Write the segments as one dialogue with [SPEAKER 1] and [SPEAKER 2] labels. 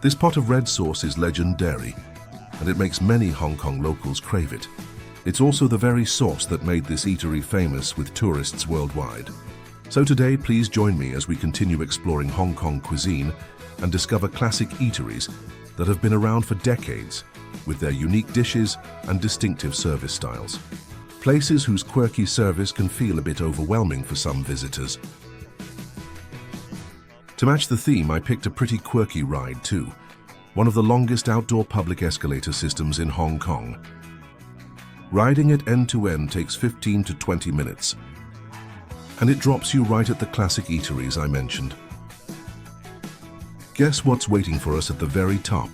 [SPEAKER 1] This pot of red sauce is legendary, and it makes many Hong Kong locals crave it. It's also the very sauce that made this eatery famous with tourists worldwide. So today, please join me as we continue exploring Hong Kong cuisine and discover classic eateries that have been around for decades with their unique dishes and distinctive service styles. Places whose quirky service can feel a bit overwhelming for some visitors. To match the theme, I picked a pretty quirky ride too. One of the longest outdoor public escalator systems in Hong Kong. Riding it end to end takes 15 to 20 minutes. And it drops you right at the classic eateries I mentioned. Guess what's waiting for us at the very top?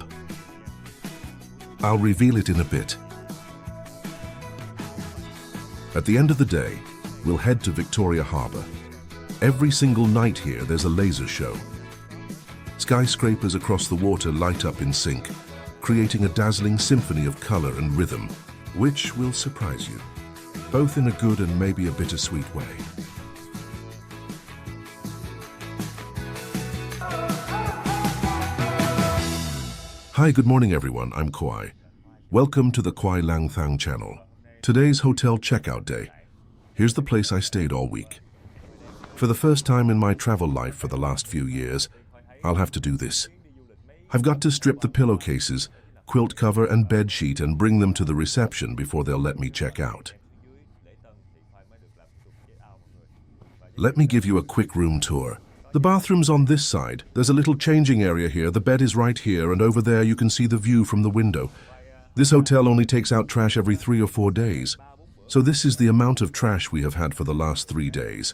[SPEAKER 1] I'll reveal it in a bit. At the end of the day, we'll head to Victoria Harbour. Every single night here there's a laser show. Skyscrapers across the water light up in sync, creating a dazzling symphony of colour and rhythm, which will surprise you, both in a good and maybe a bittersweet way. Hi, good morning everyone, I'm Khoai. Welcome to the ft.KhoaiLangThang channel. Today's hotel checkout day. Here's the place I stayed all week. For the first time in my travel life for the last few years, I'll have to do this. I've got to strip the pillowcases, quilt cover and bed sheet and bring them to the reception before they'll let me check out. Let me give you a quick room tour. The bathroom's on this side. There's a little changing area here. The bed is right here, and over there you can see the view from the window. This hotel only takes out trash every 3 or 4 days. So this is the amount of trash we have had for the last 3 days.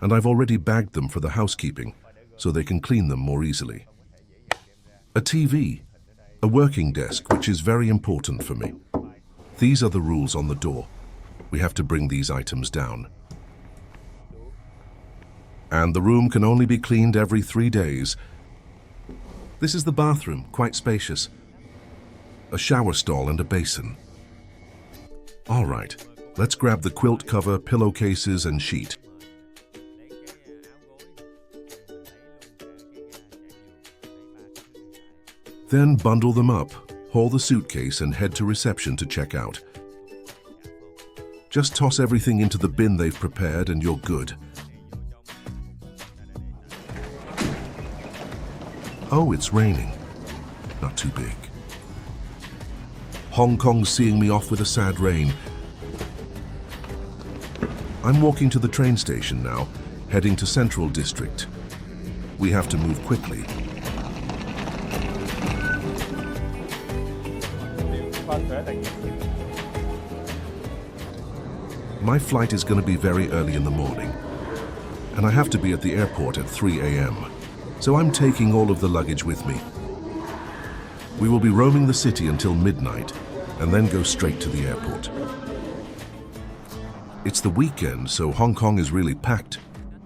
[SPEAKER 1] And I've already bagged them for the housekeeping, so they can clean them more easily. A TV, a working desk, which is very important for me. These are the rules on the door. We have to bring these items down. And the room can only be cleaned every 3 days. This is the bathroom, quite spacious. A shower stall and a basin. All right, let's grab the quilt cover, pillowcases and sheet. Then bundle them up, haul the suitcase and head to reception to check out. Just toss everything into the bin they've prepared and you're good. Oh, it's raining. Not too big. Hong Kong's seeing me off with a sad rain. I'm walking to the train station now, heading to Central District. We have to move quickly. My flight is going to be very early in the morning, and I have to be at the airport at 3 a.m. So I'm taking all of the luggage with me. We will be roaming the city until midnight and then go straight to the airport. It's the weekend, so Hong Kong is really packed.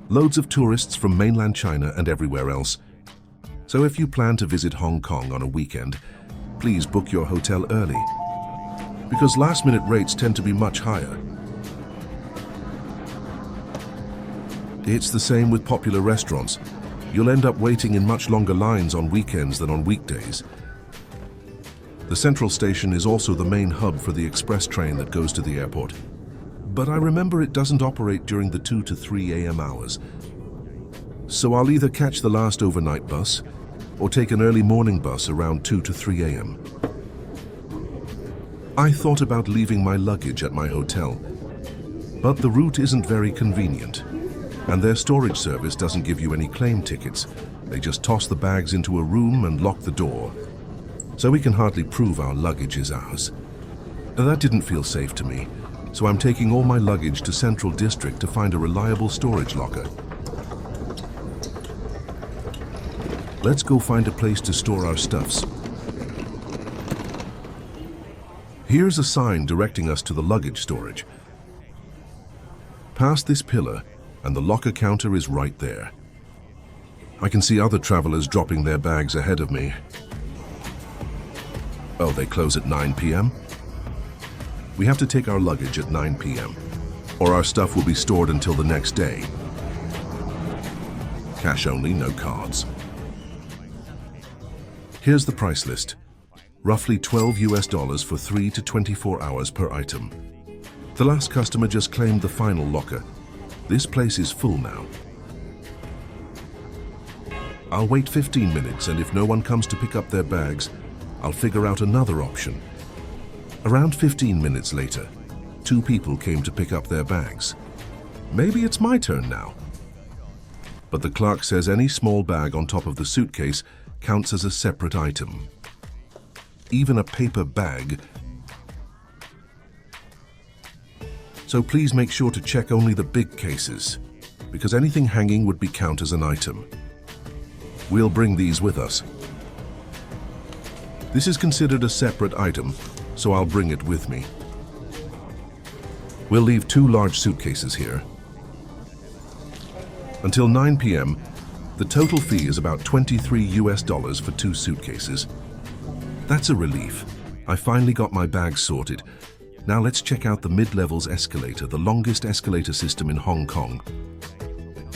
[SPEAKER 1] Loads of tourists from mainland China and everywhere else. So if you plan to visit Hong Kong on a weekend, please book your hotel early, because last-minute rates tend to be much higher. It's the same with popular restaurants. You'll end up waiting in much longer lines on weekends than on weekdays. The Central Station is also the main hub for the express train that goes to the airport. But I remember it doesn't operate during the 2 to 3 a.m. hours. So I'll either catch the last overnight bus or take an early morning bus around 2 to 3 a.m. I thought about leaving my luggage at my hotel, but the route isn't very convenient. And their storage service doesn't give you any claim tickets. They just toss the bags into a room and lock the door. So we can hardly prove our luggage is ours. That didn't feel safe to me, so I'm taking all my luggage to Central District to find a reliable storage locker. Let's go find a place to store our stuffs. Here's a sign directing us to the luggage storage. Past this pillar, and the locker counter is right there. I can see other travelers dropping their bags ahead of me. Oh, they close at 9 p.m.? We have to take our luggage at 9 p.m., or our stuff will be stored until the next day. Cash only, no cards. Here's the price list. Roughly $12 for 3 to 24 hours per item. The last customer just claimed the final locker. This place is full now. I'll wait 15 minutes, and if no one comes to pick up their bags, I'll figure out another option. Around 15 minutes later, 2 people came to pick up their bags. Maybe it's my turn now. But the clerk says any small bag on top of the suitcase counts as a separate item. Even a paper bag. So please make sure to check only the big cases, because anything hanging would be counted as an item. We'll bring these with us. This is considered a separate item, so I'll bring it with me. We'll leave 2 large suitcases here. Until 9 p.m., the total fee is about $23 for 2 suitcases. That's a relief. I finally got my bags sorted. Now let's check out the mid-levels escalator, the longest escalator system in Hong Kong.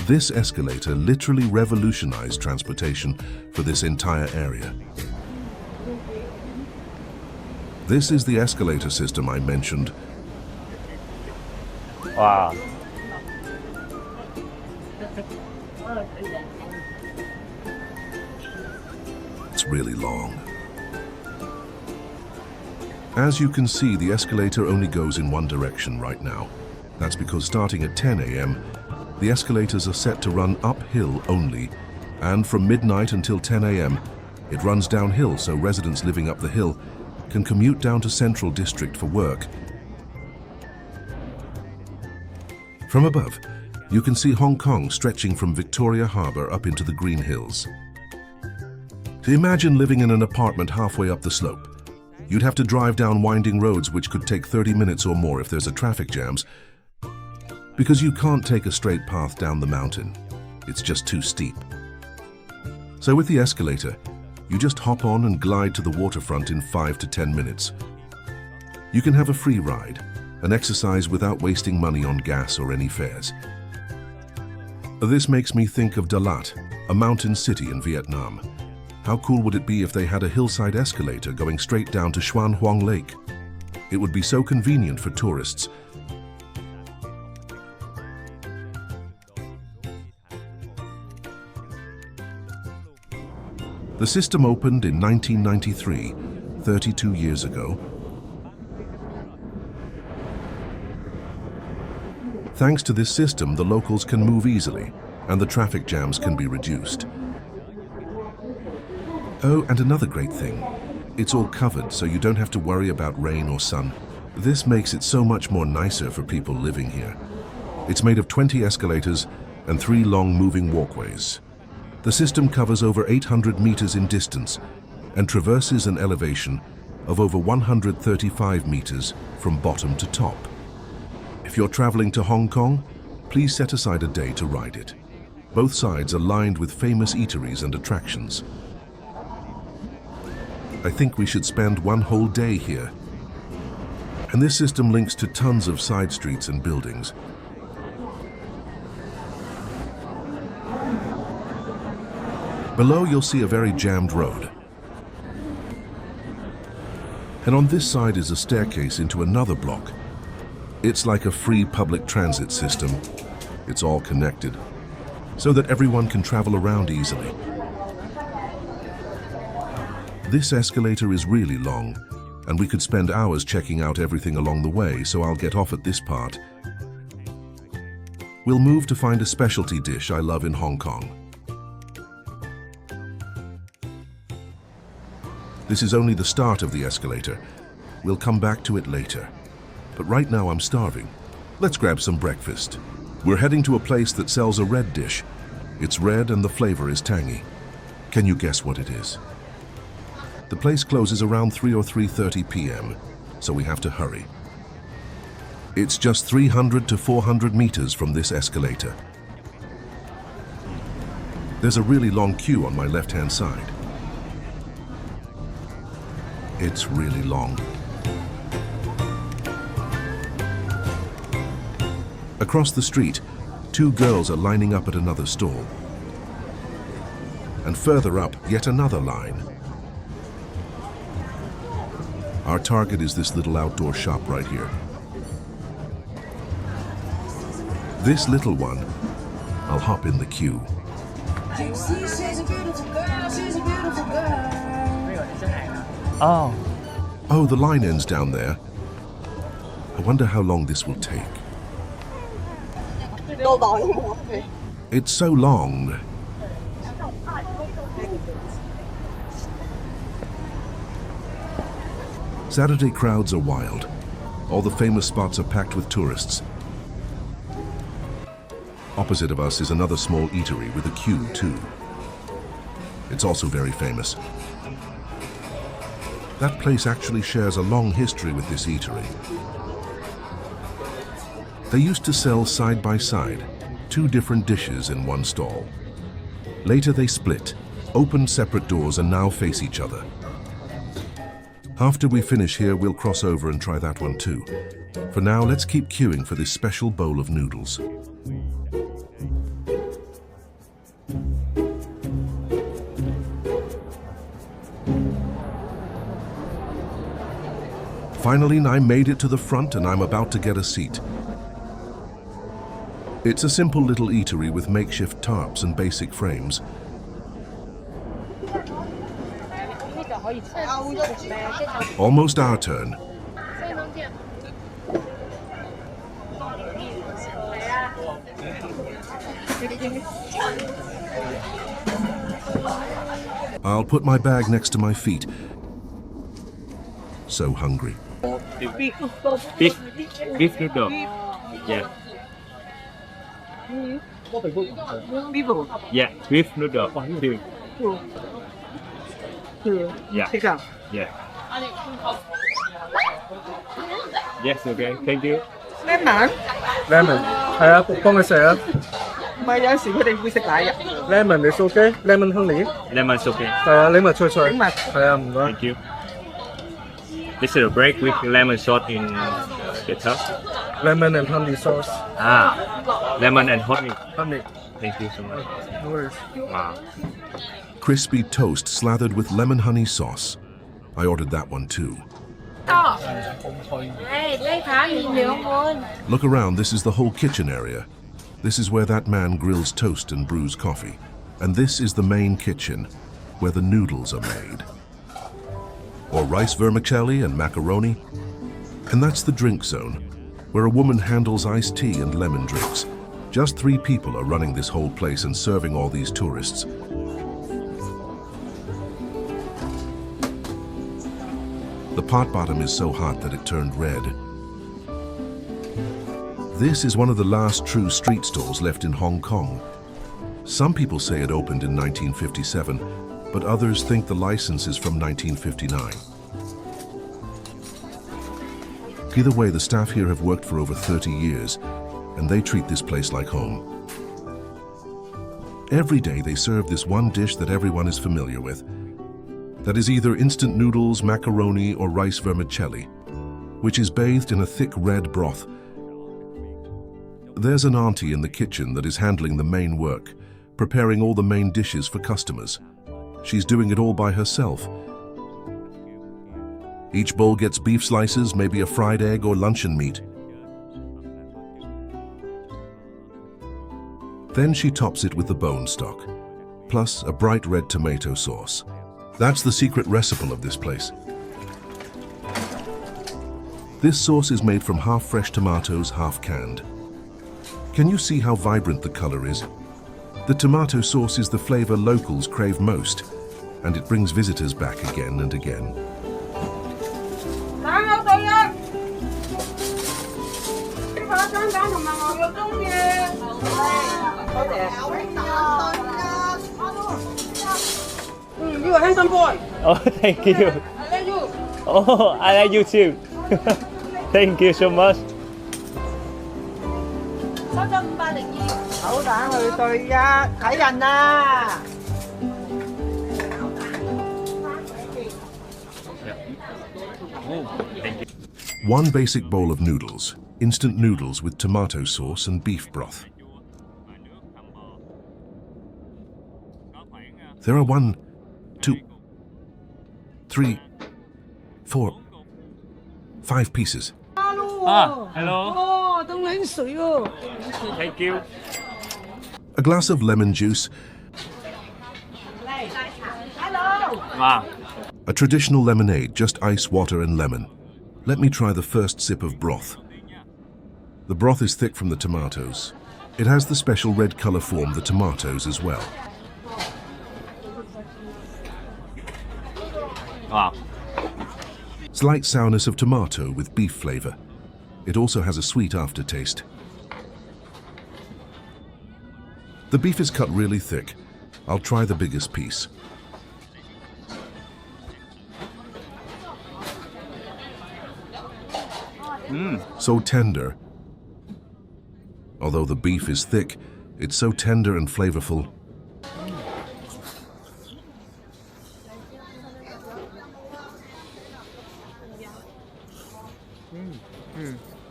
[SPEAKER 1] This escalator literally revolutionized transportation for this entire area. This is the escalator system I mentioned.
[SPEAKER 2] Wow.
[SPEAKER 1] It's really long. As you can see, the escalator only goes in one direction right now. That's because starting at 10 a.m., the escalators are set to run uphill only, and from midnight until 10 a.m., it runs downhill so residents living up the hill can commute down to Central District for work. From above, you can see Hong Kong stretching from Victoria Harbour up into the Green Hills. So imagine living in an apartment halfway up the slope. You'd have to drive down winding roads which could take 30 minutes or more if there's a traffic jams, because you can't take a straight path down the mountain. It's just too steep. So with the escalator, you just hop on and glide to the waterfront in 5 to 10 minutes. You can have a free ride, an exercise without wasting money on gas or any fares. This makes me think of Dalat, a mountain city in Vietnam. How cool would it be if they had a hillside escalator going straight down to Xuan Huang Lake? It would be so convenient for tourists. The system opened in 1993, 32 years ago. Thanks to this system, the locals can move easily, and the traffic jams can be reduced. Oh, and another great thing, it's all covered, so you don't have to worry about rain or sun. This makes it so much more nicer for people living here. It's made of 20 escalators and 3 long moving walkways. The system covers over 800 meters in distance and traverses an elevation of over 135 meters from bottom to top. If you're traveling to Hong Kong, please set aside a day to ride it. Both sides are lined with famous eateries and attractions. I think we should spend one whole day here. And this system links to tons of side streets and buildings. Below, you'll see a very jammed road. And on this side is a staircase into another block. It's like a free public transit system. It's all connected, so that everyone can travel around easily. This escalator is really long, and we could spend hours checking out everything along the way, so I'll get off at this part. We'll move to find a specialty dish I love in Hong Kong. This is only the start of the escalator. We'll come back to it later. But right now I'm starving. Let's grab some breakfast. We're heading to a place that sells a red dish. It's red and the flavor is tangy. Can you guess what it is? The place closes around 3 or 3:30 p.m., so we have to hurry. It's just 300 to 400 meters from this escalator. There's a really long queue on my left-hand side. It's really long. Across the street, 2 girls are lining up at another stall. And further up, yet another line. Our target is this little outdoor shop right here. This little one, I'll hop in the queue. Oh, the line ends down there. I wonder how long this will take. It's so long. Saturday crowds are wild. All the famous spots are packed with tourists. Opposite of us is another small eatery with a queue too. It's also very famous. That place actually shares a long history with this eatery. They used to sell side by side, 2 different dishes in one stall. Later they split, opened separate doors and now face each other. After we finish here, we'll cross over and try that one too. For now, let's keep queuing for this special bowl of noodles. Finally, I made it to the front and I'm about to get a seat. It's a simple little eatery with makeshift tarps and basic frames. Almost our turn. I'll put my bag next to my feet. So hungry.
[SPEAKER 2] Beef noodle. Yeah. Yeah, beef noodle. Yeah. Yeah. Yes, okay. Thank you.
[SPEAKER 3] Lemon
[SPEAKER 4] 係啊，幫佢食啊。
[SPEAKER 3] 唔係有時佢哋會食奶嘅。
[SPEAKER 4] Lemon is okay. Lemon honey
[SPEAKER 2] Lemon's okay.
[SPEAKER 4] 係啊，檸蜜脆脆。
[SPEAKER 3] 檸蜜
[SPEAKER 4] 係啊，唔該。
[SPEAKER 2] Thank you. This is a break with lemon sauce in the top.
[SPEAKER 4] Lemon and honey sauce.
[SPEAKER 2] Lemon and honey.
[SPEAKER 4] Honey.
[SPEAKER 2] Thank you so much.
[SPEAKER 4] No worries.
[SPEAKER 2] Wow.
[SPEAKER 1] Crispy toast slathered with lemon honey sauce. I ordered that one too. Look around, this is the whole kitchen area. This is where that man grills toast and brews coffee. And this is the main kitchen, where the noodles are made. Or rice vermicelli and macaroni. And that's the drink zone, where a woman handles iced tea and lemon drinks. Just 3 people are running this whole place and serving all these tourists. The pot bottom is so hot that it turned red. This is one of the last true street stalls left in Hong Kong. Some people say it opened in 1957, but others think the license is from 1959. Either way, the staff here have worked for over 30 years, and they treat this place like home. Every day they serve this one dish that everyone is familiar with. That is either instant noodles, macaroni, or rice vermicelli, which is bathed in a thick red broth. There's an auntie in the kitchen that is handling the main work, preparing all the main dishes for customers. She's doing it all by herself. Each bowl gets beef slices, maybe a fried egg or luncheon meat. Then she tops it with the bone stock, plus a bright red tomato sauce. That's the secret recipe of this place. This sauce is made from half fresh tomatoes, half canned. Can you see how vibrant the color is? The tomato sauce is the flavor locals crave most, and it brings visitors back again and again.
[SPEAKER 2] Oh, thank you. Oh, I like you too. Thank you so much.
[SPEAKER 3] 好打去對一睇人啊！
[SPEAKER 1] One basic bowl of noodles, instant noodles with tomato sauce and beef broth. There are 1, 2, 3, 4, 5 pieces.
[SPEAKER 2] Hello. Thank you.
[SPEAKER 1] A glass of lemon juice,
[SPEAKER 2] Wow.
[SPEAKER 1] a traditional lemonade, just ice, water and lemon. Let me try the first sip of broth. The broth is thick from the tomatoes. It has the special red color form the tomatoes as well.
[SPEAKER 2] Wow.
[SPEAKER 1] Slight sourness of tomato with beef flavor. It also has a sweet aftertaste. The beef is cut really thick. I'll try the biggest piece. So tender. Although the beef is thick, it's so tender and flavorful.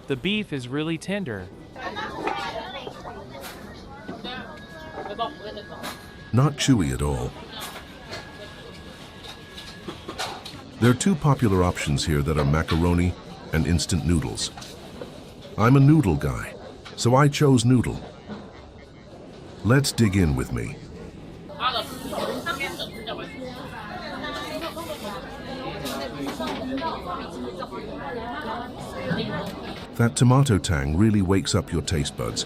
[SPEAKER 5] The beef is really tender.
[SPEAKER 1] Not chewy at all. There are 2 popular options here that are macaroni and instant noodles. I'm a noodle guy, so I chose noodle. Let's dig in with me. That tomato tang really wakes up your taste buds.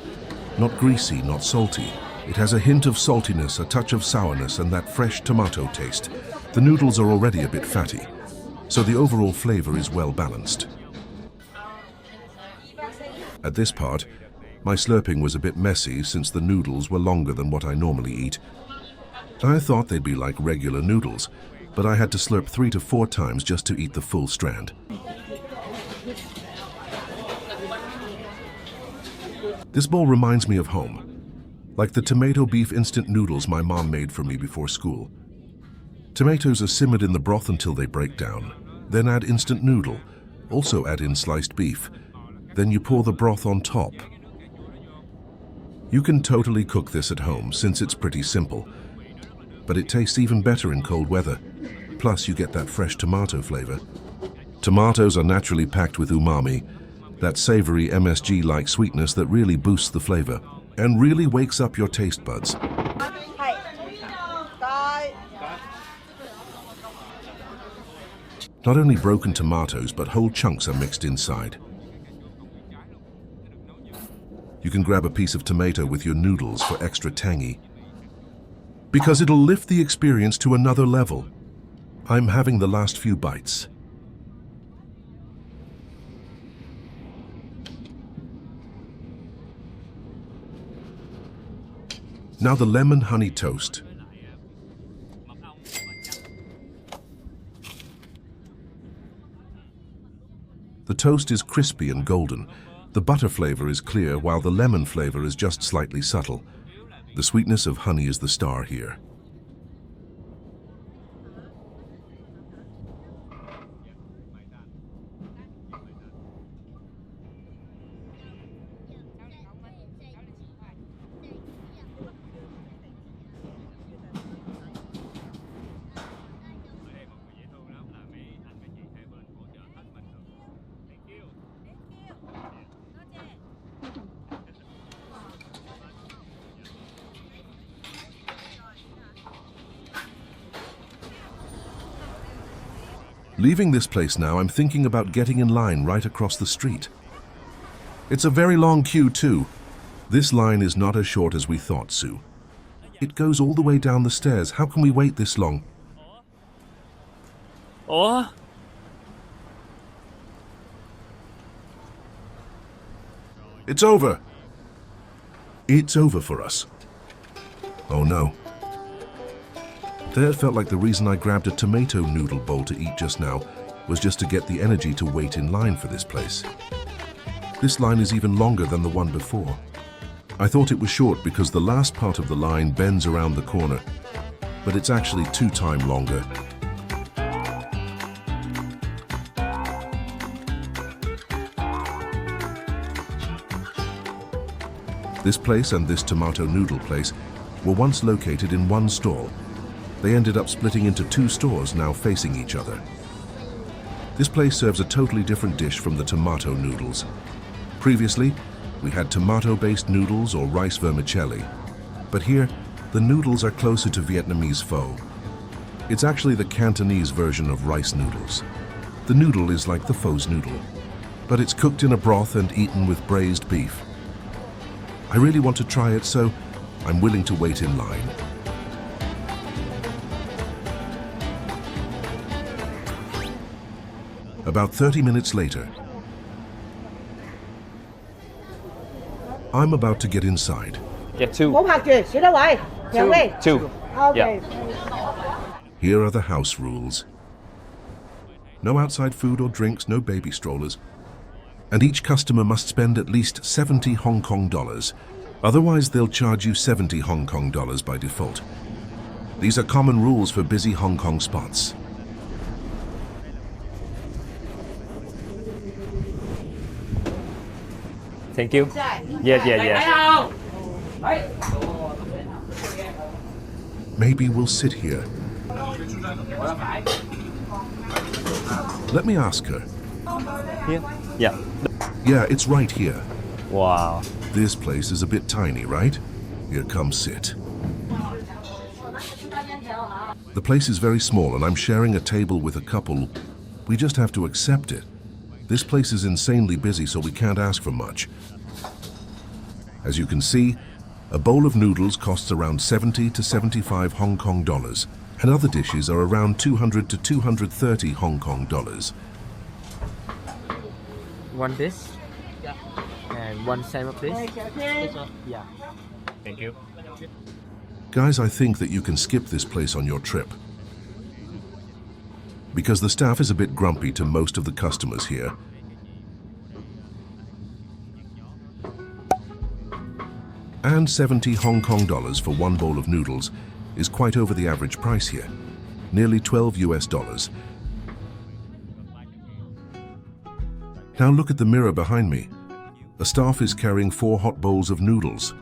[SPEAKER 1] Not greasy, not salty. It has a hint of saltiness, a touch of sourness, and that fresh tomato taste. The noodles are already a bit fatty, so the overall flavor is well balanced. At this part, my slurping was a bit messy since the noodles were longer than what I normally eat. I thought they'd be like regular noodles, but I had to slurp 3 to 4 times just to eat the full strand. This bowl reminds me of home, like the tomato beef instant noodles my mom made for me before school. Tomatoes are simmered in the broth until they break down. Then add instant noodle. Also add in sliced beef. Then you pour the broth on top. You can totally cook this at home since it's pretty simple, but it tastes even better in cold weather. Plus you get that fresh tomato flavor. Tomatoes are naturally packed with umami, that savory MSG-like sweetness that really boosts the flavor and really wakes up your taste buds. Not only broken tomatoes, but whole chunks are mixed inside. You can grab a piece of tomato with your noodles for extra tangy, because it'll lift the experience to another level. I'm having the last few bites. Now the lemon honey toast. The toast is crispy and golden. The butter flavor is clear, while the lemon flavor is just slightly subtle. The sweetness of honey is the star here. Leaving this place now, I'm thinking about getting in line right across the street. It's a very long queue too. This line is not as short as we thought, Sue. It goes all the way down the stairs. How can we wait this long?
[SPEAKER 2] Ủa?
[SPEAKER 1] It's over. It's over for us. Oh no. That felt like the reason I grabbed a tomato noodle bowl to eat just now was just to get the energy to wait in line for this place. This line is even longer than the one before. I thought it was short because the last part of the line bends around the corner, but it's actually 2 times longer. This place and this tomato noodle place were once located in one stall. They ended up splitting into 2 stores now facing each other. This place serves a totally different dish from the tomato noodles. Previously, we had tomato-based noodles or rice vermicelli. But here, the noodles are closer to Vietnamese pho. It's actually the Cantonese version of rice noodles. The noodle is like the pho's noodle, but it's cooked in a broth and eaten with braised beef. I really want to try it, so I'm willing to wait in line. About 30 minutes later, I'm about to get inside.
[SPEAKER 2] Get two.
[SPEAKER 3] 唔好拍住，幾多位？兩位。
[SPEAKER 2] Two.
[SPEAKER 3] OK。
[SPEAKER 1] Here are the house rules. No outside food or drinks, no baby strollers. And each customer must spend at least 70 Hong Kong dollars. Otherwise, they'll charge you 70 Hong Kong dollars by default. These are common rules for busy Hong Kong spots.
[SPEAKER 2] Thank you. Yeah.
[SPEAKER 1] Maybe we'll sit here. Let me ask her.
[SPEAKER 2] Here? Yeah.
[SPEAKER 1] Yeah, it's right here.
[SPEAKER 2] Wow.
[SPEAKER 1] This place is a bit tiny, right? Here, come sit. The place is very small and I'm sharing a table with a couple. We just have to accept it. This place is insanely busy, so we can't ask for much. As you can see, a bowl of noodles costs around 70 to 75 Hong Kong dollars, and other dishes are around 200 to 230 Hong Kong dollars.
[SPEAKER 6] One dish and one side of this. Yeah.
[SPEAKER 2] Thank you.
[SPEAKER 1] Guys, I think that you can skip this place on your trip, because the staff is a bit grumpy to most of the customers here. And 70 Hong Kong dollars for one bowl of noodles is quite over the average price here, nearly 12 US dollars. Now look at the mirror behind me. A staff is carrying 4 hot bowls of noodles.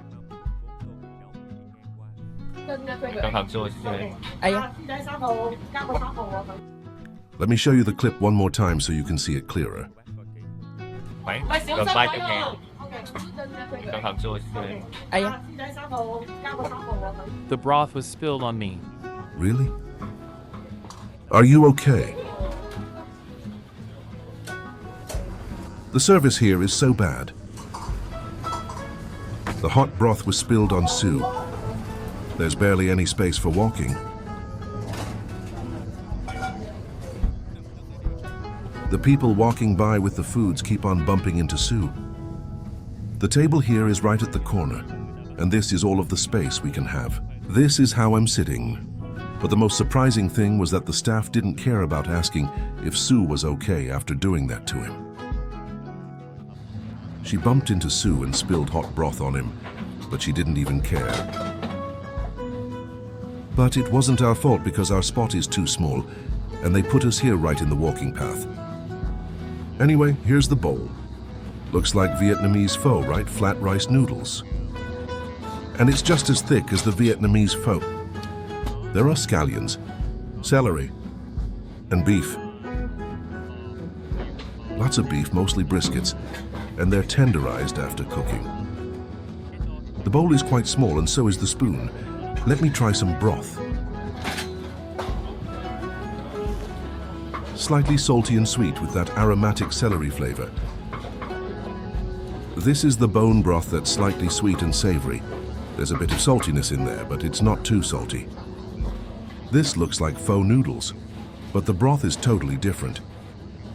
[SPEAKER 1] Let me show you the clip one more time so you can see it clearer.
[SPEAKER 5] The broth was spilled on me.
[SPEAKER 1] Really? Are you okay? The service here is so bad. The hot broth was spilled on Sue. There's barely any space for walking. The people walking by with the foods keep on bumping into Sue. The table here is right at the corner, and this is all of the space we can have. This is how I'm sitting. But the most surprising thing was that the staff didn't care about asking if Sue was okay after doing that to him. She bumped into Sue and spilled hot broth on him, but she didn't even care. But it wasn't our fault because our spot is too small, and they put us here right in the walking path. Anyway, here's the bowl. Looks like Vietnamese pho, right? Flat rice noodles. And it's just as thick as the Vietnamese pho. There are scallions, celery, and beef. Lots of beef, mostly briskets, and they're tenderized after cooking. The bowl is quite small and so is the spoon. Let me try some broth. Slightly salty and sweet with that aromatic celery flavor. This is the bone broth that's slightly sweet and savory. There's a bit of saltiness in there, but it's not too salty. This looks like pho noodles, but the broth is totally different.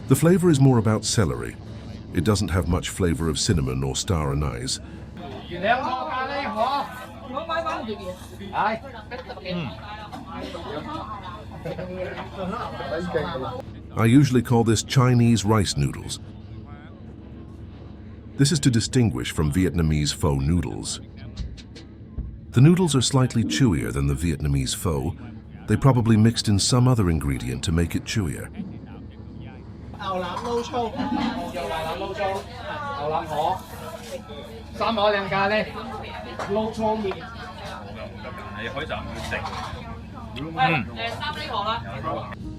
[SPEAKER 1] The flavor is more about celery. It doesn't have much flavor of cinnamon or star anise. I usually call this Chinese rice noodles. This is to distinguish from Vietnamese pho noodles. The noodles are slightly chewier than the Vietnamese pho. They probably mixed in some other ingredient to make it chewier.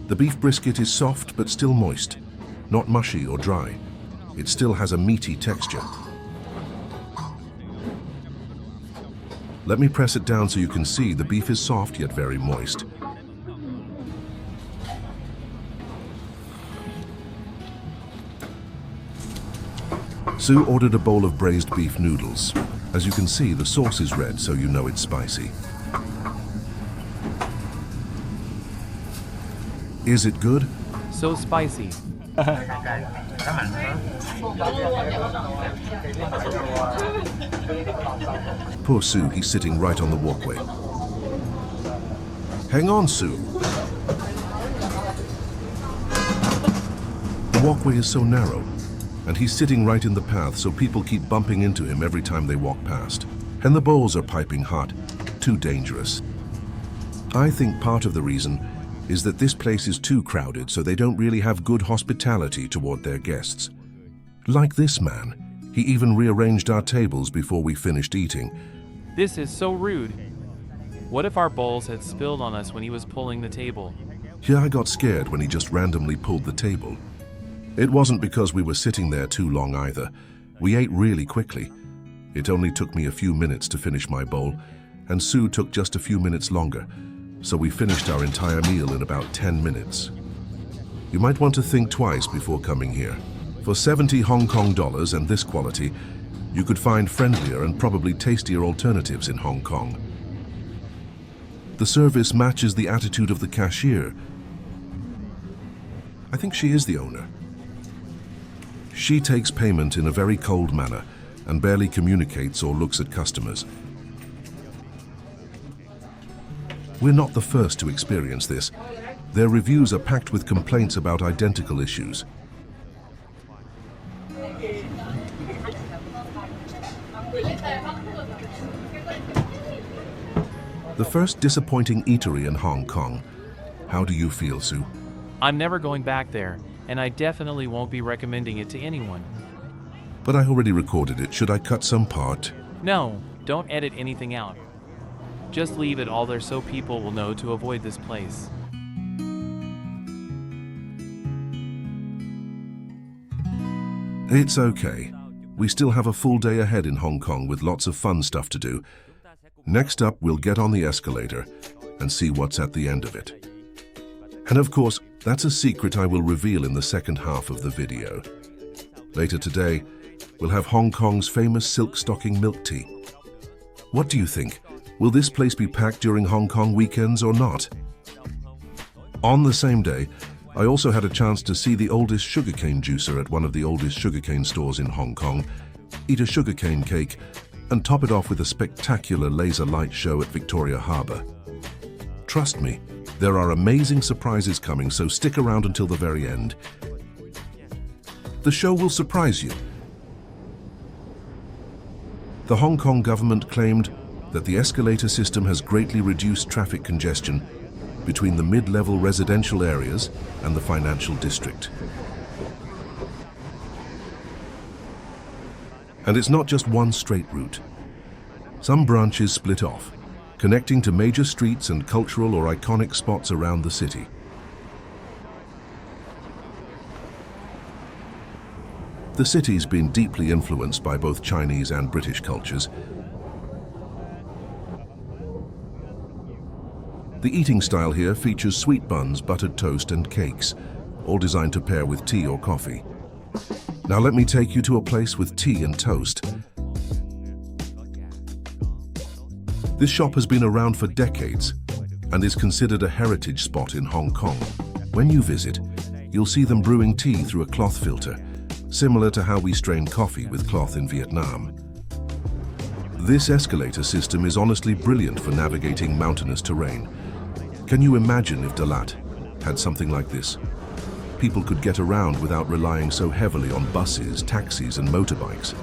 [SPEAKER 1] The beef brisket is soft but still moist. not mushy or dry. It still has a meaty texture. Let me press it down so you can see the beef is soft yet very moist. Sue ordered a bowl of braised beef noodles. As you can see, the sauce is red, so you know it's spicy. Is it good?
[SPEAKER 5] So spicy.
[SPEAKER 1] Poor Sue, he's sitting right on the walkway. Hang on, Sue. The walkway is so narrow, and he's sitting right in the path, so people keep bumping into him every time they walk past. And the bowls are piping hot. Too dangerous. I think part of the reason is that this place is too crowded, so they don't really have good hospitality toward their guests. Like this man, he even rearranged our tables before we finished eating.
[SPEAKER 5] This is so rude. What if our bowls had spilled on us when he was pulling the table?
[SPEAKER 1] Yeah, I got scared when he just randomly pulled the table. It wasn't because we were sitting there too long either. We ate really quickly. It only took me a few minutes to finish my bowl, and Sue took just a few minutes longer, so we finished our entire meal in about 10 minutes. You might want to think twice before coming here. For 70 Hong Kong dollars and this quality, you could find friendlier and probably tastier alternatives in Hong Kong. The service matches the attitude of the cashier. I think she is the owner. She takes payment in a very cold manner and barely communicates or looks at customers. We're not the first to experience this. Their reviews are packed with complaints about identical issues. The first disappointing eatery in Hong Kong. How do you feel, Sue?
[SPEAKER 5] I'm never going back there, and I definitely won't be recommending it to anyone.
[SPEAKER 1] But I already recorded it. Should I cut some part?
[SPEAKER 5] No, don't edit anything out. Just leave it all there so people will know to avoid this place.
[SPEAKER 1] It's okay. We still have a full day ahead in Hong Kong with lots of fun stuff to do. Next up, we'll get on the escalator and see what's at the end of it. And of course, that's a secret I will reveal in the second half of the video. Later today, we'll have Hong Kong's famous silk stocking milk tea. What do you think? Will this place be packed during Hong Kong weekends or not? On the same day, I also had a chance to see the oldest sugarcane juicer at one of the oldest sugarcane stores in Hong Kong, eat a sugarcane cake, and top it off with a spectacular laser light show at Victoria Harbour. Trust me, there are amazing surprises coming, so stick around until the very end. The show will surprise you. The Hong Kong government claimed that the escalator system has greatly reduced traffic congestion between the mid-level residential areas and the financial district. And it's not just one straight route. Some branches split off, connecting to major streets and cultural or iconic spots around the city. The city's been deeply influenced by both Chinese and British cultures. The eating style here features sweet buns, buttered toast, and cakes, all designed to pair with tea or coffee. Now let me take you to a place with tea and toast. This shop has been around for decades and is considered a heritage spot in Hong Kong. When you visit, you'll see them brewing tea through a cloth filter, similar to how we strain coffee with cloth in Vietnam. This escalator system is honestly brilliant for navigating mountainous terrain. Can you imagine if Dalat had something like this? People could get around without relying so heavily on buses, taxis, and motorbikes.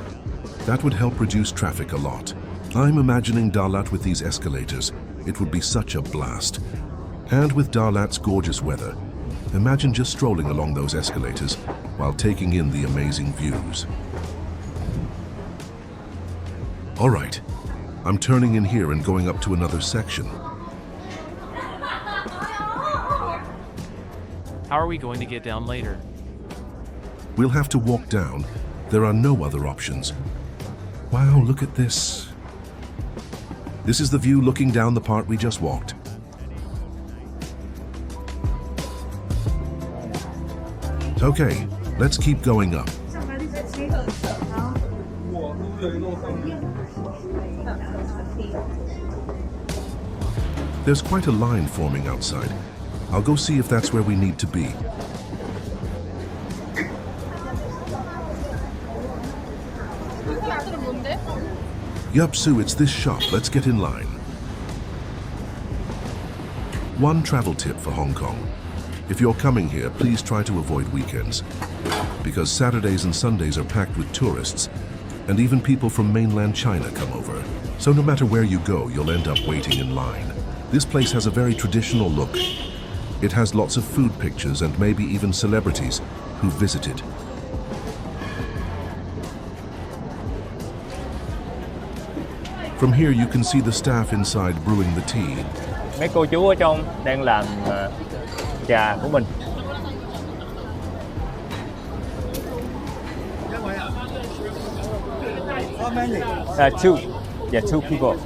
[SPEAKER 1] That would help reduce traffic a lot. I'm imagining Dalat with these escalators. It would be such a blast. And with Dalat's gorgeous weather, imagine just strolling along those escalators while taking in the amazing views. All right, I'm turning in here and going up to another section.
[SPEAKER 5] How are we going to get down later?
[SPEAKER 1] We'll have to walk down. There are no other options. Wow, look at this. This is the view looking down the part we just walked. Okay, let's keep going up. There's quite a line forming outside. I'll go see if that's where we need to be. Yup, Sue, it's this shop. Let's get in line. One travel tip for Hong Kong. If you're coming here, please try to avoid weekends, because Saturdays and Sundays are packed with tourists, and even people from mainland China come over. So no matter where you go, you'll end up waiting in line. This place has a very traditional look. It has lots of food pictures and maybe even celebrities who visited. From here you can see the staff inside brewing the tea.
[SPEAKER 2] Mấy cô chú ở trong đang làm trà của mình. Two. Yeah, two people.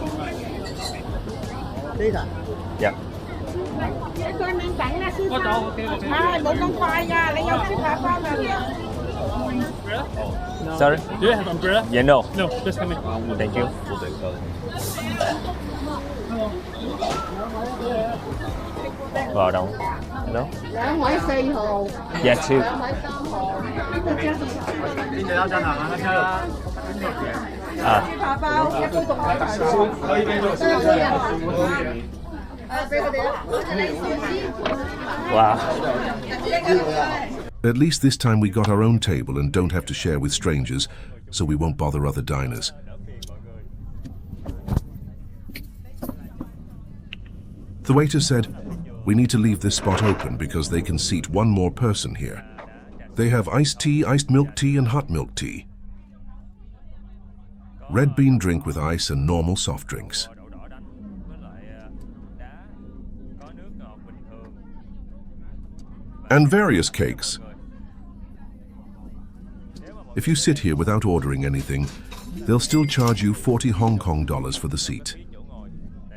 [SPEAKER 2] Yeah.
[SPEAKER 3] Coi miếng tặng ra sư phụ. Bộ con khoai nha, lấy dầu sư phụ nè.
[SPEAKER 2] Sorry?
[SPEAKER 7] Do you have umbrella?
[SPEAKER 2] Yeah, no.
[SPEAKER 7] No, just come in.
[SPEAKER 2] Thank you. Vào đâu? Hello?
[SPEAKER 3] Dạ, hỏi xây hồ.
[SPEAKER 2] Yeah, two.
[SPEAKER 3] Bà bao, cái cô cùng hỏi
[SPEAKER 2] Wow.
[SPEAKER 1] At least this time we got our own table and don't have to share with strangers, so we won't bother other diners. The waiter said, we need to leave this spot open because they can seat one more person here. They have iced tea, iced milk tea, and hot milk tea. Red bean drink with ice and normal soft drinks. And various cakes. If you sit here without ordering anything, they'll still charge you 40 Hong Kong dollars for the seat.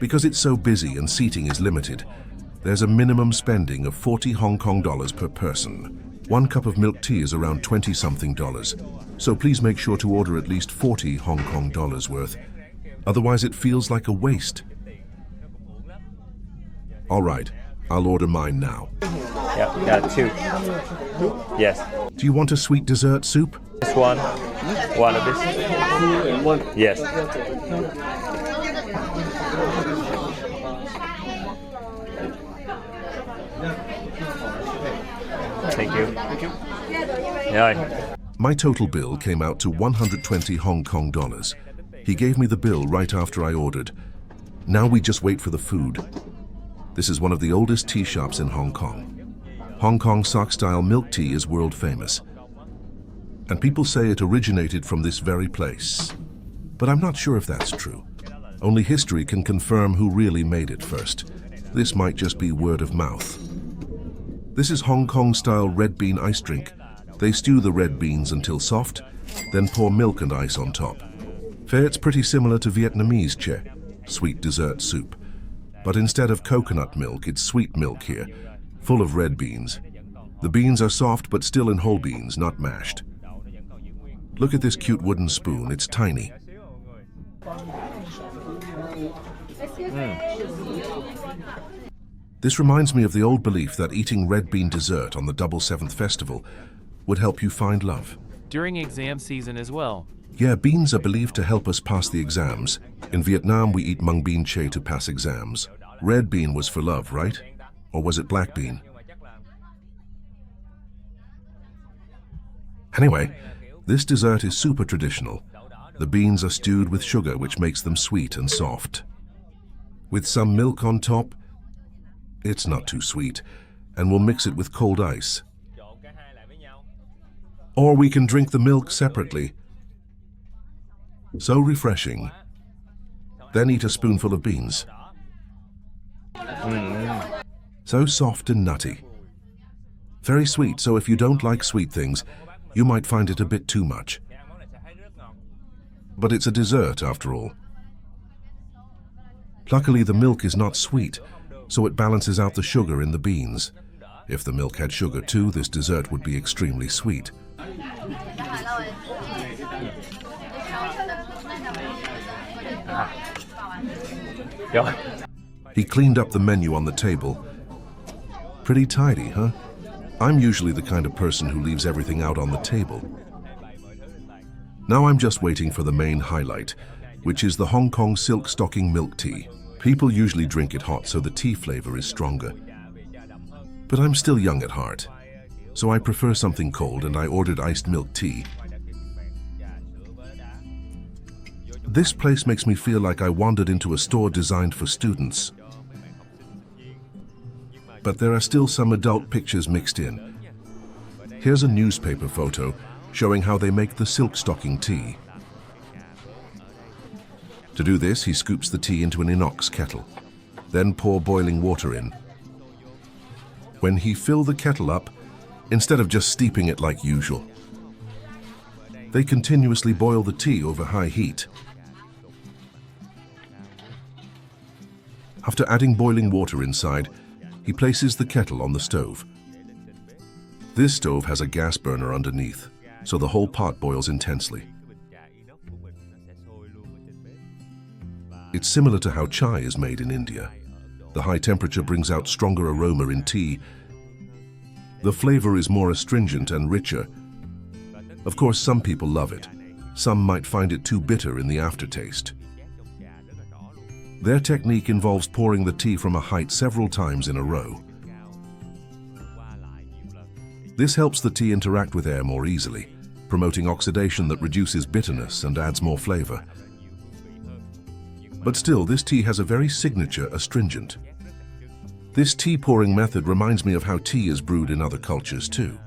[SPEAKER 1] Because it's so busy and seating is limited, there's a minimum spending of 40 Hong Kong dollars per person. One cup of milk tea is around 20-something dollars, so please make sure to order at least 40 Hong Kong dollars worth. Otherwise it feels like a waste. All right, I'll order mine now.
[SPEAKER 2] Yeah, two. Yes.
[SPEAKER 1] Do you want a sweet dessert soup?
[SPEAKER 2] This one. One of this. Yes. Thank you. Thank you. Yeah.
[SPEAKER 1] My total bill came out to 120 Hong Kong dollars. He gave me the bill right after I ordered. Now we just wait for the food. This is one of the oldest tea shops in Hong Kong. Hong Kong sock-style milk tea is world famous. And people say it originated from this very place. But I'm not sure if that's true. Only history can confirm who really made it first. This might just be word of mouth. This is Hong Kong-style red bean ice drink. They stew the red beans until soft, then pour milk and ice on top. It's pretty similar to Vietnamese-to-English, sweet dessert soup. But instead of coconut milk, it's sweet milk here, full of red beans. The beans are soft but still in whole beans, not mashed. Look at this cute wooden spoon, it's tiny. This reminds me of the old belief that eating red bean dessert on the Double Seventh Festival would help you find love.
[SPEAKER 5] During exam season as well.
[SPEAKER 1] Yeah, beans are believed to help us pass the exams. In Vietnam, we eat mung bean che to pass exams. Red bean was for love, right? Or was it black bean? Anyway, this dessert is super traditional. The beans are stewed with sugar, which makes them sweet and soft. With some milk on top, it's not too sweet, and we'll mix it with cold ice. Or we can drink the milk separately. So refreshing. Then eat a spoonful of beans. So soft and nutty. Very sweet, so if you don't like sweet things, you might find it a bit too much. But it's a dessert after all. Luckily, the milk is not sweet, so it balances out the sugar in the beans. If the milk had sugar too, this dessert would be extremely sweet. He cleaned up the menu on the table. Pretty tidy, huh? I'm usually the kind of person who leaves everything out on the table. Now I'm just waiting for the main highlight, which is the Hong Kong silk stocking milk tea. People usually drink it hot so the tea flavor is stronger. But I'm still young at heart, so I prefer something cold and I ordered iced milk tea. This place makes me feel like I wandered into a store designed for students. But there are still some adult pictures mixed in. Here's a newspaper photo showing how they make the silk stocking tea. To do this, he scoops the tea into an inox kettle, then pour boiling water in. When he fills the kettle up, instead of just steeping it like usual, they continuously boil the tea over high heat. After adding boiling water inside, he places the kettle on the stove. This stove has a gas burner underneath, so the whole pot boils intensely. It's similar to how chai is made in India. The high temperature brings out stronger aroma in tea. The flavor is more astringent and richer. Of course, some people love it. Some might find it too bitter in the aftertaste. Their technique involves pouring the tea from a height several times in a row. This helps the tea interact with air more easily, promoting oxidation that reduces bitterness and adds more flavor. But still, this tea has a very signature astringent. This tea pouring method reminds me of how tea is brewed in other cultures too.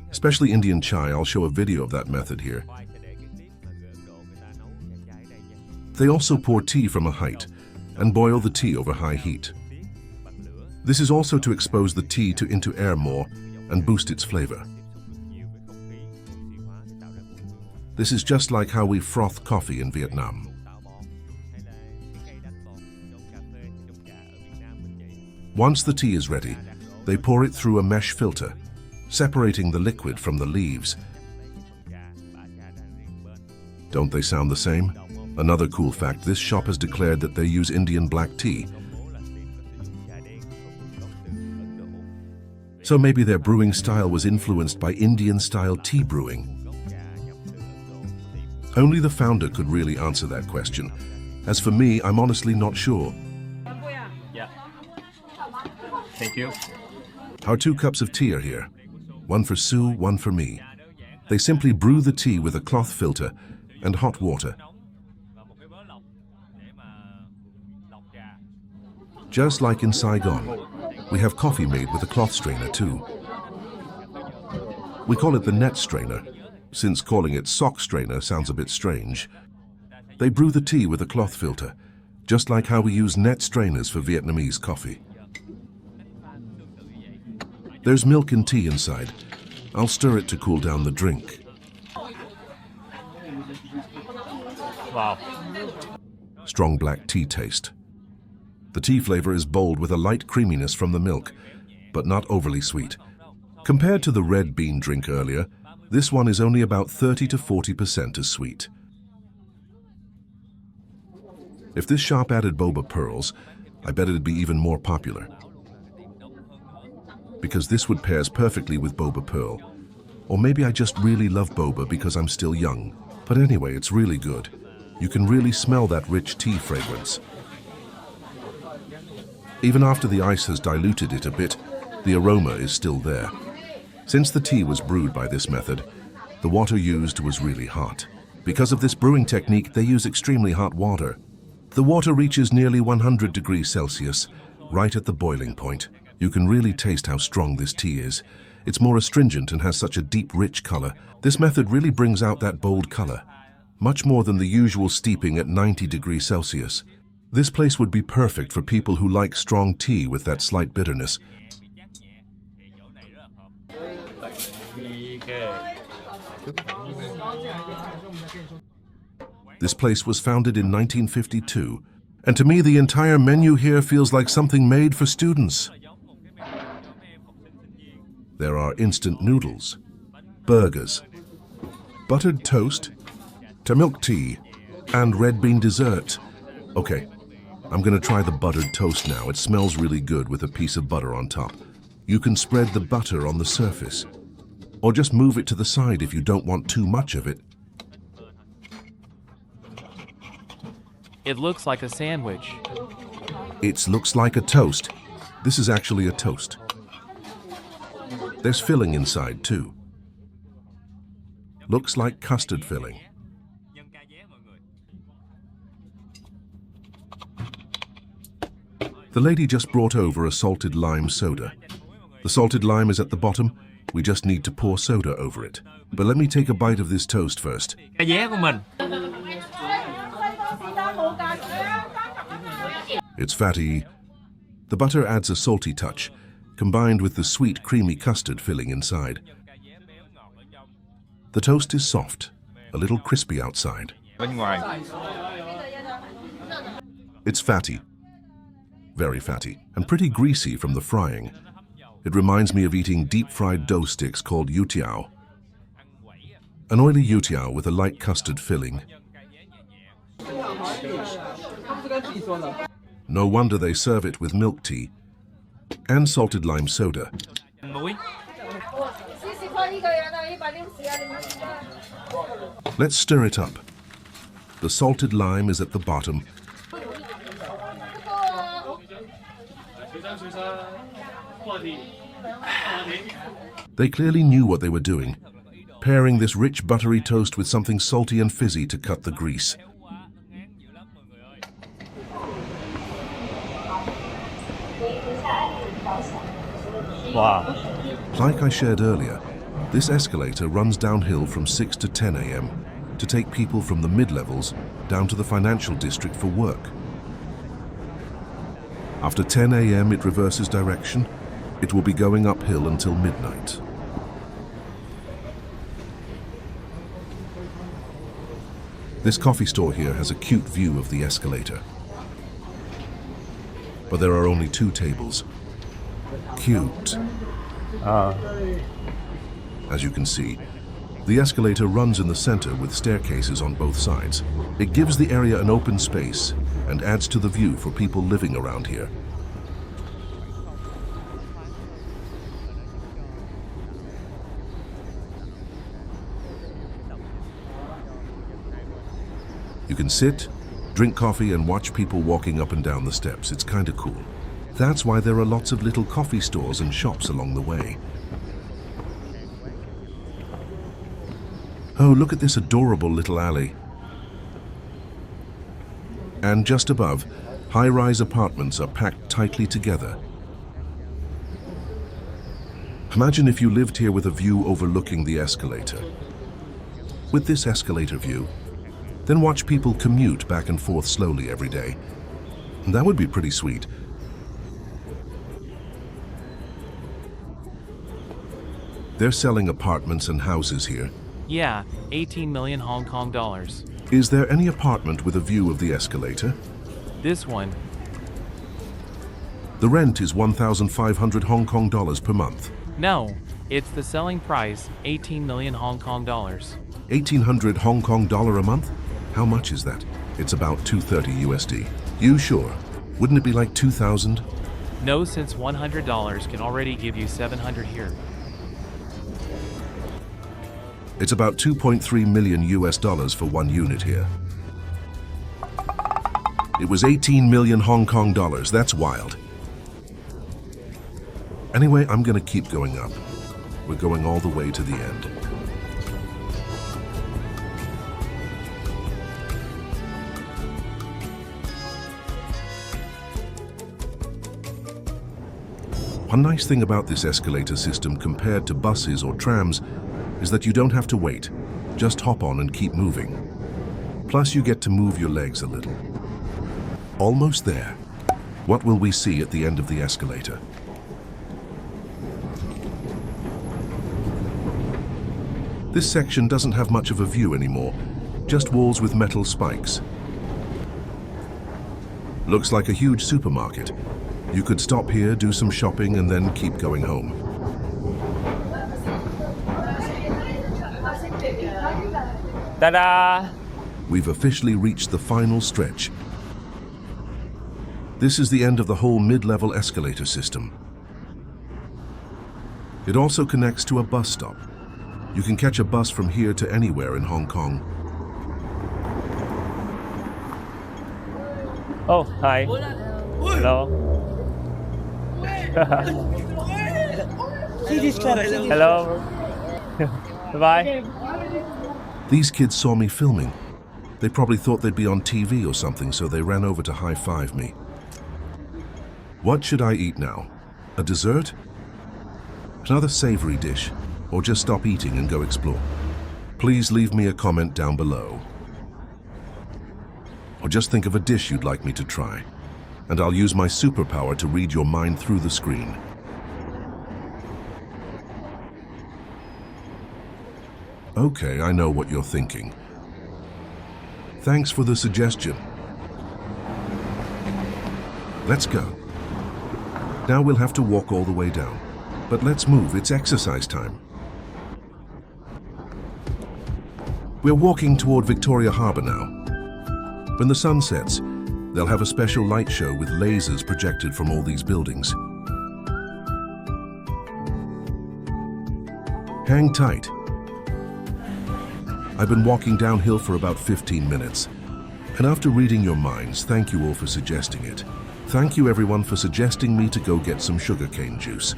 [SPEAKER 1] Especially Indian chai, I'll show a video of that method here. They also pour tea from a height and boil the tea over high heat. This is also to expose the tea into air more and boost its flavor. This is just like how we froth coffee in Vietnam. Once the tea is ready, they pour it through a mesh filter, separating the liquid from the leaves. Don't they sound the same? Another cool fact, this shop has declared that they use Indian black tea. So maybe their brewing style was influenced by Indian-style tea brewing. Only the founder could really answer that question. As for me, I'm honestly not sure.
[SPEAKER 2] Yeah. Thank you.
[SPEAKER 1] Our 2 cups of tea are here. One for Sue, one for me. They simply brew the tea with a cloth filter and hot water. Just like in Saigon, we have coffee made with a cloth strainer too. We call it the net strainer, since calling it sock strainer sounds a bit strange. They brew the tea with a cloth filter, just like how we use net strainers for Vietnamese coffee. There's milk and tea inside. I'll stir it to cool down the drink.
[SPEAKER 2] Wow.
[SPEAKER 1] Strong black tea taste. The tea flavor is bold with a light creaminess from the milk, but not overly sweet. Compared to the red bean drink earlier, this one is only about 30 to 40% as sweet. If this shop added boba pearls, I bet it'd be even more popular. Because this would pairs perfectly with boba pearl. Or maybe I just really love boba because I'm still young. But anyway, it's really good. You can really smell that rich tea fragrance. Even after the ice has diluted it a bit, the aroma is still there. Since the tea was brewed by this method, the water used was really hot. Because of this brewing technique, they use extremely hot water. The water reaches nearly 100 degrees Celsius, right at the boiling point. You can really taste how strong this tea is. It's more astringent and has such a deep, rich color. This method really brings out that bold color, much more than the usual steeping at 90 degrees Celsius. This place would be perfect for people who like strong tea with that slight bitterness. This place was founded in 1952, and to me the entire menu here feels like something made for students. There are instant noodles, burgers, buttered toast, milk tea, and red bean dessert. Okay, I'm gonna try the buttered toast now. It smells really good with a piece of butter on top. You can spread the butter on the surface, or just move it to the side if you don't want too much of it.
[SPEAKER 5] It looks like a sandwich.
[SPEAKER 1] It looks like a toast. This is actually a toast. There's filling inside too. Looks like custard filling. The lady just brought over a salted lime soda. The salted lime is at the bottom. We just need to pour soda over it. But let me take a bite of this toast first. It's fatty. The butter adds a salty touch, combined with the sweet, creamy custard filling inside. The toast is soft, a little crispy outside. It's fatty. Very fatty, and pretty greasy from the frying. It reminds me of eating deep-fried dough sticks called youtiao. An oily youtiao with a light custard filling. No wonder they serve it with milk tea and salted lime soda. Let's stir it up. The salted lime is at the bottom. They clearly knew what they were doing, pairing this rich buttery toast with something salty and fizzy to cut the grease.
[SPEAKER 2] Wow.
[SPEAKER 1] Like I shared earlier, this escalator runs downhill from 6 to 10 a.m. to take people from the mid-levels down to the financial district for work. After 10 a.m. it reverses direction. It will be going uphill until midnight. This coffee store here has a cute view of the escalator. But there are only 2 tables. Cute. As you can see, the escalator runs in the center with staircases on both sides. It gives the area an open space and adds to the view for people living around here. You can sit, drink coffee, and watch people walking up and down the steps. It's kind of cool. That's why there are lots of little coffee stores and shops along the way. Oh, look at this adorable little alley. And just above, high-rise apartments are packed tightly together. Imagine if you lived here with a view overlooking the escalator. With this escalator view, then watch people commute back and forth slowly every day. That would be pretty sweet. They're selling apartments and houses here.
[SPEAKER 5] Yeah, 18 million Hong Kong dollars.
[SPEAKER 1] Is there any apartment with a view of the escalator?
[SPEAKER 5] This one.
[SPEAKER 1] The rent is 1,500 Hong Kong dollars per month.
[SPEAKER 5] No, it's the selling price, 18 million Hong Kong dollars.
[SPEAKER 1] 1,800 Hong Kong dollar a month? How much is that? It's about 230 USD. You sure? Wouldn't it be like 2,000?
[SPEAKER 5] No, since $100 can already give you 700 here.
[SPEAKER 1] It's about 2.3 million US dollars for one unit here. It was 18 million Hong Kong dollars. That's wild. Anyway, I'm gonna keep going up. We're going all the way to the end. One nice thing about this escalator system compared to buses or trams is that you don't have to wait. Just hop on and keep moving. Plus you get to move your legs a little. Almost there. What will we see at the end of the escalator? This section doesn't have much of a view anymore, just walls with metal spikes. Looks like a huge supermarket. You could stop here, do some shopping, and then keep going home.
[SPEAKER 2] Ta-da!
[SPEAKER 1] We've officially reached the final stretch. This is the end of the whole mid-level escalator system. It also connects to a bus stop. You can catch a bus from here to anywhere in Hong Kong.
[SPEAKER 2] Oh, hi. Hello. Hello. Bye.
[SPEAKER 1] These kids saw me filming. They probably thought they'd be on TV or something, so they ran over to high-five me. What should I eat now? A dessert? Another savory dish? Or just stop eating and go explore? Please leave me a comment down below. Or just think of a dish you'd like me to try, and I'll use my superpower to read your mind through the screen. Okay, I know what you're thinking. Thanks for the suggestion. Let's go. Now we'll have to walk all the way down. But let's move, it's exercise time. We're walking toward Victoria Harbour now. When the sun sets, they'll have a special light show with lasers projected from all these buildings. Hang tight. I've been walking downhill for about 15 minutes. And after reading your minds, thank you all for suggesting it. Thank you everyone for suggesting me to go get some sugarcane juice.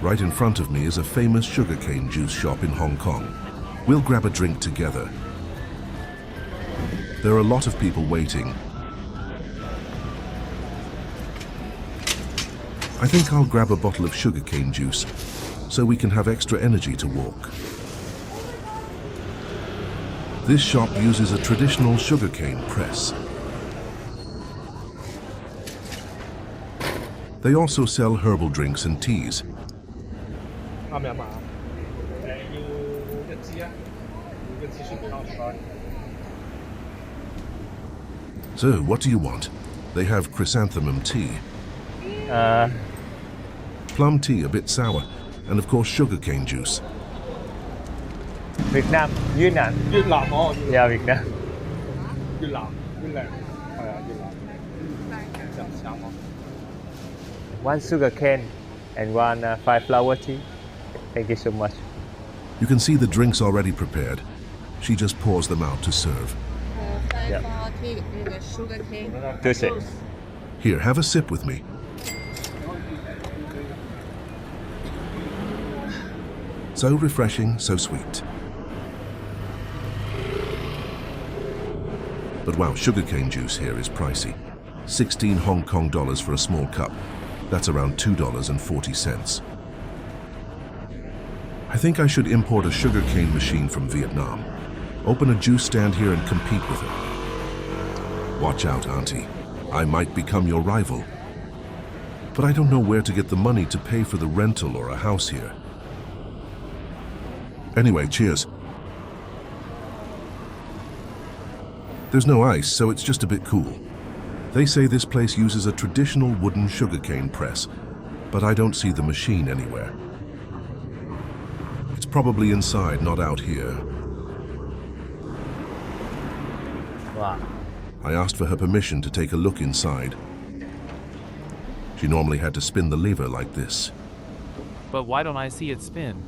[SPEAKER 1] Right in front of me is a famous sugarcane juice shop in Hong Kong. We'll grab a drink together. There are a lot of people waiting. I think I'll grab a bottle of sugarcane juice so we can have extra energy to walk. This shop uses a traditional sugarcane press. They also sell herbal drinks and teas. So, what do you want? They have chrysanthemum tea. Plum tea, a bit sour, and of course sugarcane juice.
[SPEAKER 2] Việt Nam, Việt Nam.
[SPEAKER 4] Việt Nam hả?
[SPEAKER 2] Yeah, Việt Nam.
[SPEAKER 4] Việt Nam, Việt Nam. Việt Nam.
[SPEAKER 2] One sugar cane and one 5-flower tea. Thank you so much.
[SPEAKER 1] You can see the drinks already prepared. She just pours them out to serve.
[SPEAKER 2] Two six.
[SPEAKER 1] Here, have a sip with me. So refreshing, so sweet. But wow, sugarcane juice here is pricey. 16 Hong Kong dollars for a small cup. That's around $2.40. I think I should import a sugarcane machine from Vietnam. Open a juice stand here and compete with it. Watch out, Auntie. I might become your rival. But I don't know where to get the money to pay for the rental or a house here. Anyway, cheers. There's no ice, so it's just a bit cool. They say this place uses a traditional wooden sugarcane press, but I don't see the machine anywhere. It's probably inside, not out here.
[SPEAKER 2] Wow.
[SPEAKER 1] I asked for her permission to take a look inside. She normally had to spin the lever like this.
[SPEAKER 5] But why don't I see it spin?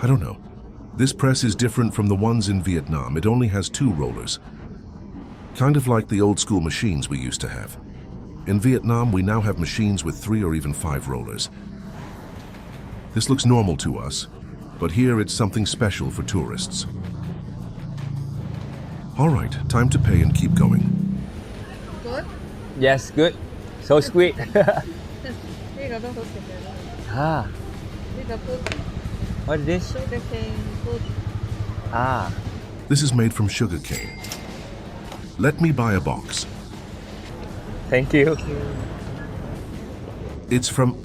[SPEAKER 1] I don't know. This press is different from the ones in Vietnam. It only has 2 rollers. Kind of like the old school machines we used to have. In Vietnam, we now have machines with 3 or even 5 rollers. This looks normal to us, but here it's something special for tourists. All right, time to pay and keep going.
[SPEAKER 3] Good.
[SPEAKER 2] Yes, good. So sweet. Ah, what is this?
[SPEAKER 3] Sugarcane food.
[SPEAKER 2] Ah,
[SPEAKER 1] This is made from sugarcane. Let me buy a box.
[SPEAKER 2] thank you.
[SPEAKER 1] It's from...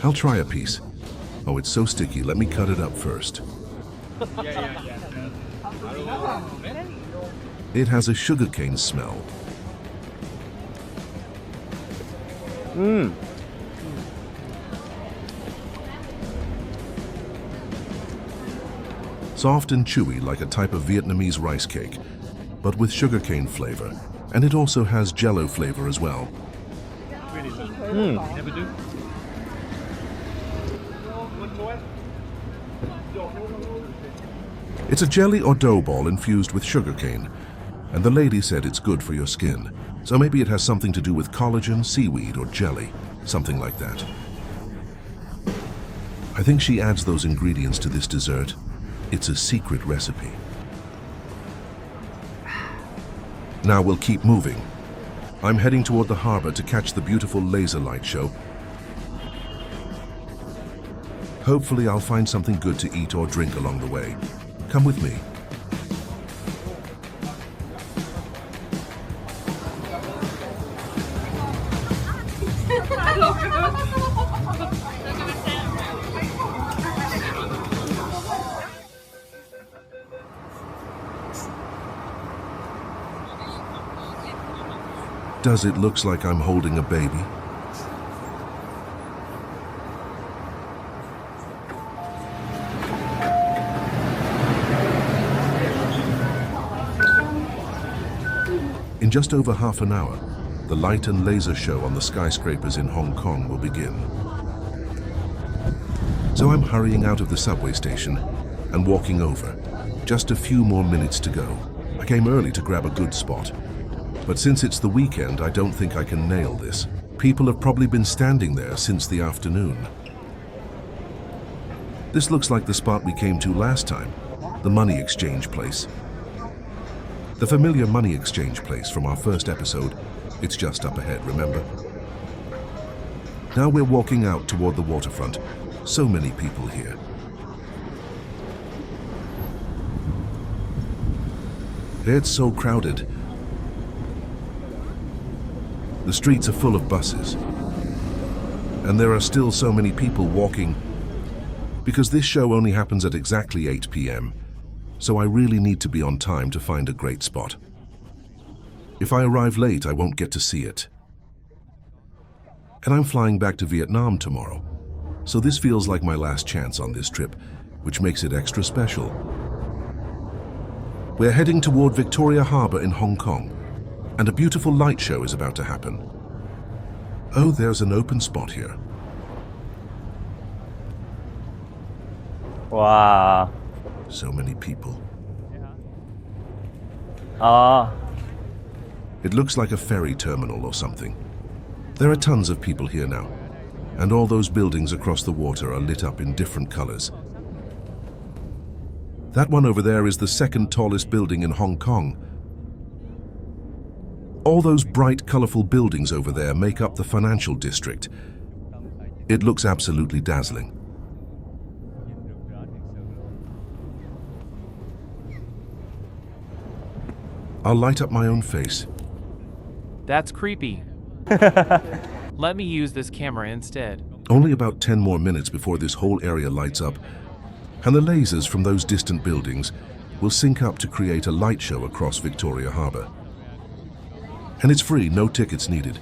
[SPEAKER 1] I'll try a piece. Oh, it's so sticky. Let me cut it up first. It has a sugarcane smell. Soft and chewy like a type of Vietnamese rice cake, but with sugarcane flavor. And it also has jello flavor as well. It's a jelly or dough ball infused with sugarcane, and the lady said it's good for your skin. So maybe it has something to do with collagen, seaweed, or jelly, something like that. I think she adds those ingredients to this dessert. It's a secret recipe. Now we'll keep moving. I'm heading toward the harbor to catch the beautiful laser light show. Hopefully I'll find something good to eat or drink along the way. Come with me. Does it look like I'm holding a baby? In just over half an hour, the light and laser show on the skyscrapers in Hong Kong will begin. So I'm hurrying out of the subway station and walking over. Just a few more minutes to go. I came early to grab a good spot. But since it's the weekend, I don't think I can nail this. People have probably been standing there since the afternoon. This looks like the spot we came to last time, the money exchange place. The familiar money exchange place from our first episode. It's just up ahead, remember? Now we're walking out toward the waterfront. So many people here. It's so crowded. The streets are full of buses. And there are still so many people walking because this show only happens at exactly 8 p.m. So I really need to be on time to find a great spot. If I arrive late, I won't get to see it. And I'm flying back to Vietnam tomorrow. So this feels like my last chance on this trip, which makes it extra special. We're heading toward Victoria Harbour in Hong Kong, and a beautiful light show is about to happen. Oh, there's an open spot here.
[SPEAKER 2] Wow.
[SPEAKER 1] So many people. It looks like a ferry terminal or something. There are tons of people here now, and all those buildings across the water are lit up in different colors. That one over there is the second tallest building in Hong Kong. All those bright, colorful buildings over there make up the financial district. It looks absolutely dazzling. I'll light up my own face.
[SPEAKER 5] That's creepy. Let me use this camera instead.
[SPEAKER 1] Only about 10 more minutes before this whole area lights up, and the lasers from those distant buildings will sync up to create a light show across Victoria Harbour. And it's free, no tickets needed.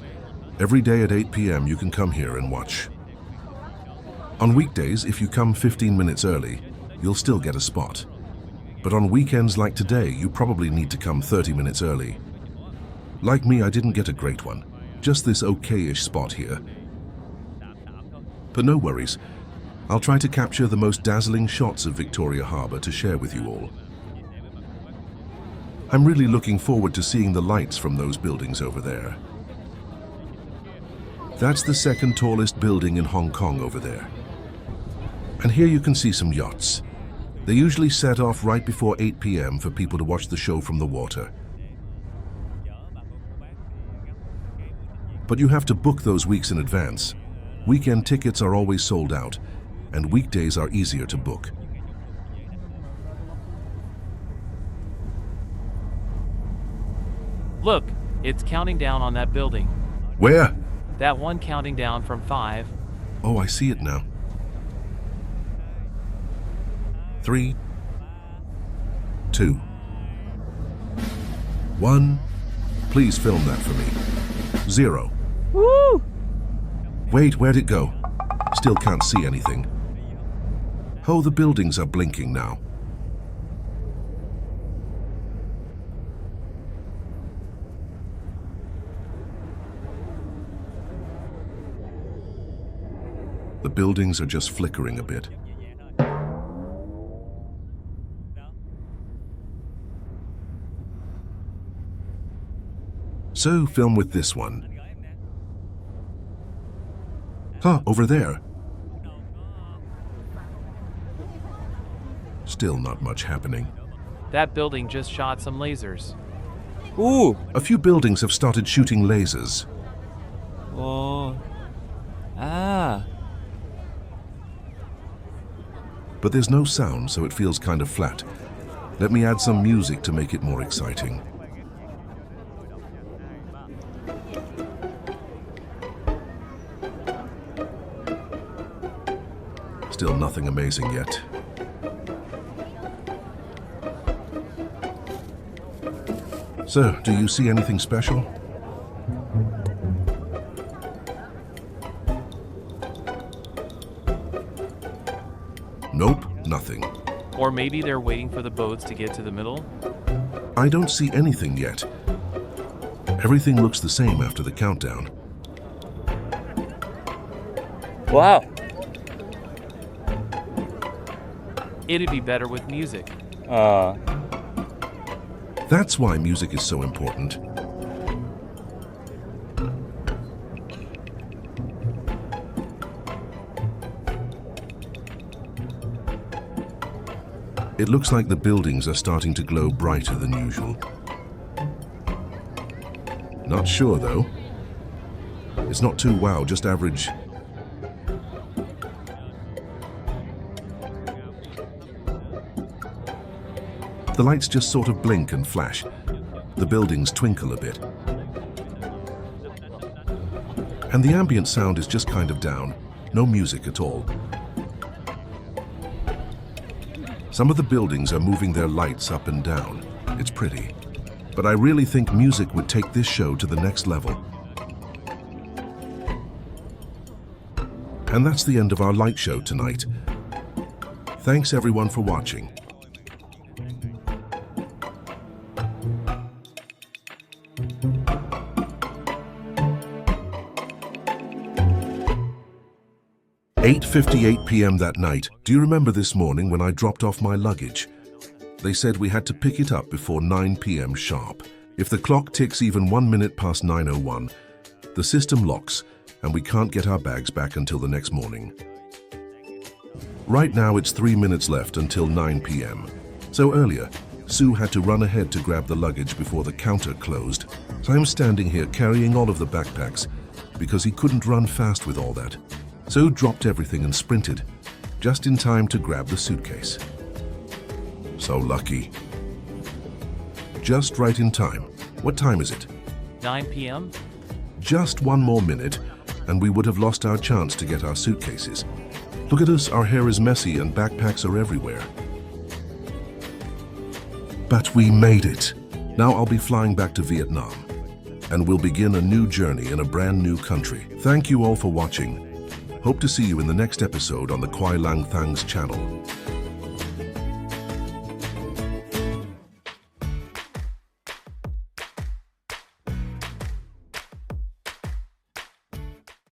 [SPEAKER 1] Every day at 8 p.m. you can come here and watch. On weekdays, if you come 15 minutes early, you'll still get a spot. But on weekends like today, you probably need to come 30 minutes early. Like me, I didn't get a great one. Just this okay-ish spot here. But no worries. I'll try to capture the most dazzling shots of Victoria Harbour to share with you all. I'm really looking forward to seeing the lights from those buildings over there. That's the second tallest building in Hong Kong over there. And here you can see some yachts. They usually set off right before 8 p.m. for people to watch the show from the water. But you have to book those weeks in advance. Weekend tickets are always sold out, and weekdays are easier to book.
[SPEAKER 5] Look, it's counting down on that building.
[SPEAKER 1] Where?
[SPEAKER 5] That one counting down from 5.
[SPEAKER 1] Oh, I see it now. 3, 2, 1. Please film that for me. 0.
[SPEAKER 2] Woo!
[SPEAKER 1] Wait, where'd it go? Still can't see anything. Oh, the buildings are blinking now. The buildings are just flickering a bit. So, film with this one. Huh, over there. Still not much happening.
[SPEAKER 5] That building just shot some lasers.
[SPEAKER 2] Ooh!
[SPEAKER 1] A few buildings have started shooting lasers.
[SPEAKER 2] Oh. Ah.
[SPEAKER 1] But there's no sound, so it feels kind of flat. Let me add some music to make it more exciting. Still nothing amazing yet. So, do you see anything special? Nope, nothing.
[SPEAKER 5] Or maybe they're waiting for the boats to get to the middle?
[SPEAKER 1] I don't see anything yet. Everything looks the same after the countdown.
[SPEAKER 2] Wow.
[SPEAKER 5] It'd be better with music.
[SPEAKER 1] That's why music is so important. It looks like the buildings are starting to glow brighter than usual. Not sure though. It's not too wow, just average. The lights just sort of blink and flash. The buildings twinkle a bit. And the ambient sound is just kind of down. No music at all. Some of the buildings are moving their lights up and down. It's pretty. But I really think music would take this show to the next level. And that's the end of our light show tonight. Thanks everyone for watching. At 8:58 p.m. that night. Do you remember this morning when I dropped off my luggage? They said we had to pick it up before 9 p.m. sharp. If the clock ticks even 1 minute past 9:01, the system locks and we can't get our bags back until the next morning. Right now it's 3 minutes left until 9 p.m. So earlier, Sue had to run ahead to grab the luggage before the counter closed. So I'm standing here carrying all of the backpacks because he couldn't run fast with all that. So dropped everything and sprinted, just in time to grab the suitcase. So lucky. Just right in time. What time is it?
[SPEAKER 5] 9 p.m.?
[SPEAKER 1] Just 1 more minute, and we would have lost our chance to get our suitcases. Look at us, our hair is messy and backpacks are everywhere. But we made it. Now I'll be flying back to Vietnam, and we'll begin a new journey in a brand new country. Thank you all for watching. Hope to see you in the next episode on the KhoaiLangThang's channel.